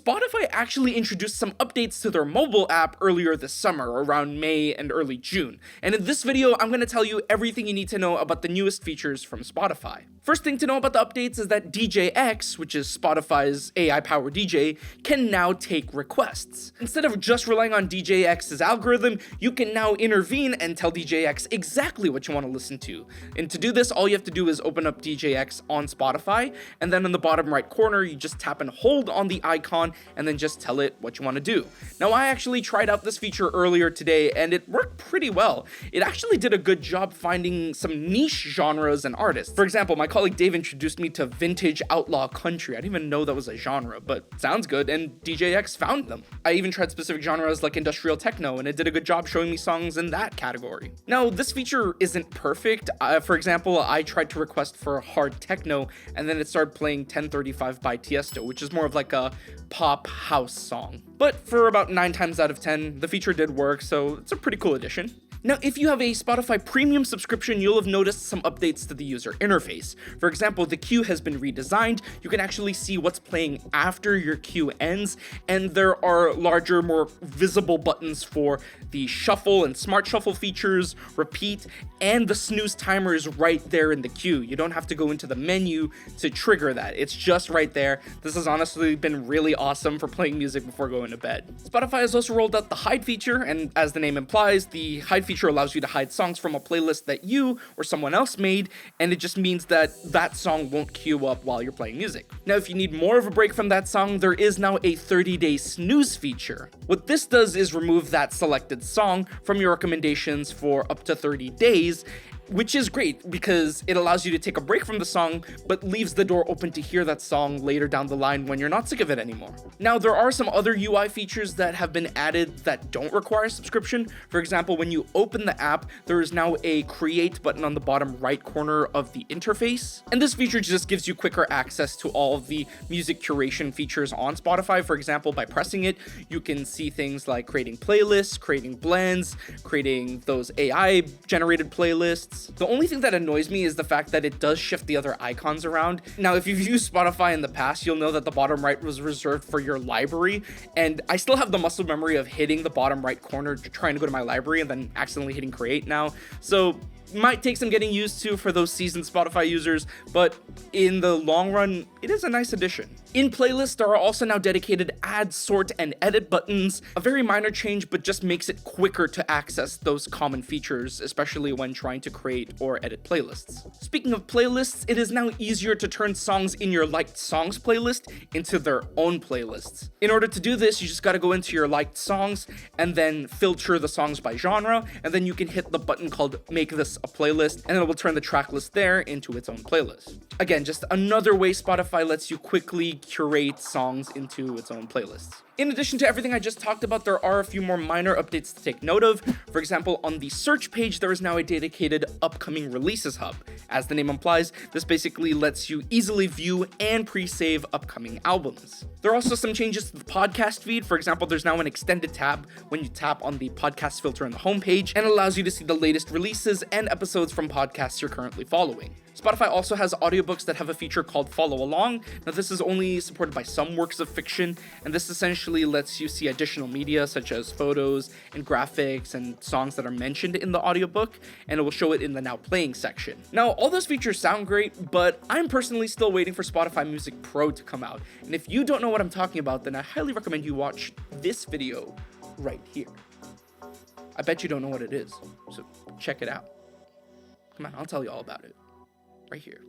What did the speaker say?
Spotify actually introduced some updates to their mobile app earlier this summer, around May and early June. And in this video, I'm going to tell you everything you need to know about the newest features from Spotify. First thing to know about the updates is that DJX, which is Spotify's AI-powered DJ, can now take requests. Instead of just relying on DJX's algorithm, you can now intervene and tell DJX exactly what you want to listen to. And to do this, all you have to do is open up DJX on Spotify, and then in the bottom right corner, you just tap and hold on the icon and then just tell it what you want to do. Now, I actually tried out this feature earlier today, and it worked pretty well. It actually did a good job finding some niche genres and artists. For example, my colleague Dave introduced me to vintage outlaw country. I didn't even know that was a genre, but sounds good, and DJX found them. I even tried specific genres like industrial techno, and it did a good job showing me songs in that category. Now, this feature isn't perfect. For example, I tried to request for hard techno, and then it started playing 1035 by Tiesto, which is more of like a pop house song. But for about 9 times out of 10, the feature did work, so it's a pretty cool addition. Now, if you have a Spotify premium subscription, you'll have noticed some updates to the user interface. For example, the queue has been redesigned. You can actually see what's playing after your queue ends, and there are larger, more visible buttons for the shuffle and smart shuffle features, repeat, and the snooze timer is right there in the queue. You don't have to go into the menu to trigger that. It's just right there. This has honestly been really awesome for playing music before going to bed. Spotify has also rolled out the hide feature, and as the name implies, the hide feature allows you to hide songs from a playlist that you or someone else made, and it just means that that song won't queue up while you're playing music. Now, if you need more of a break from that song, there is now a 30-day snooze feature. What this does is remove that selected song from your recommendations for up to 30 days, which is great because it allows you to take a break from the song, but leaves the door open to hear that song later down the line when you're not sick of it anymore. Now, there are some other UI features that have been added that don't require a subscription. For example, when you open the app, there is now a create button on the bottom right corner of the interface. And this feature just gives you quicker access to all of the music curation features on Spotify. For example, by pressing it, you can see things like creating playlists, creating blends, creating those AI generated playlists. The only thing that annoys me is the fact that it does shift the other icons around. Now, if you've used Spotify in the past, you'll know that the bottom right was reserved for your library, and I still have the muscle memory of hitting the bottom right corner trying to go to my library and then accidentally hitting create now. So might take some getting used to for those seasoned Spotify users, but in the long run, it is a nice addition. In playlists, there are also now dedicated add, sort, and edit buttons. A very minor change, but just makes it quicker to access those common features, especially when trying to create or edit playlists. Speaking of playlists, it is now easier to turn songs in your liked songs playlist into their own playlists. In order to do this, you just gotta go into your liked songs and then filter the songs by genre, and then you can hit the button called make this a playlist, and it will turn the track list there into its own playlist. Again, just another way Spotify lets you quickly curate songs into its own playlists. In addition to everything I just talked about, there are a few more minor updates to take note of. For example, on the search page, there is now a dedicated upcoming releases hub. As the name implies, this basically lets you easily view and pre-save upcoming albums. There are also some changes to the podcast feed. For example, there's now an extended tab when you tap on the podcast filter on the homepage, and allows you to see the latest releases and episodes from podcasts you're currently following. Spotify also has audiobooks that have a feature called Follow Along. Now, this is only supported by some works of fiction, and this essentially lets you see additional media such as photos and graphics and songs that are mentioned in the audiobook, and it will show it in the Now Playing section. Now, all those features sound great, but I'm personally still waiting for Spotify Music Pro to come out. And if you don't know what I'm talking about, then I highly recommend you watch this video right here. I bet you don't know what it is, so check it out. Come on, I'll tell you all about it. Right here.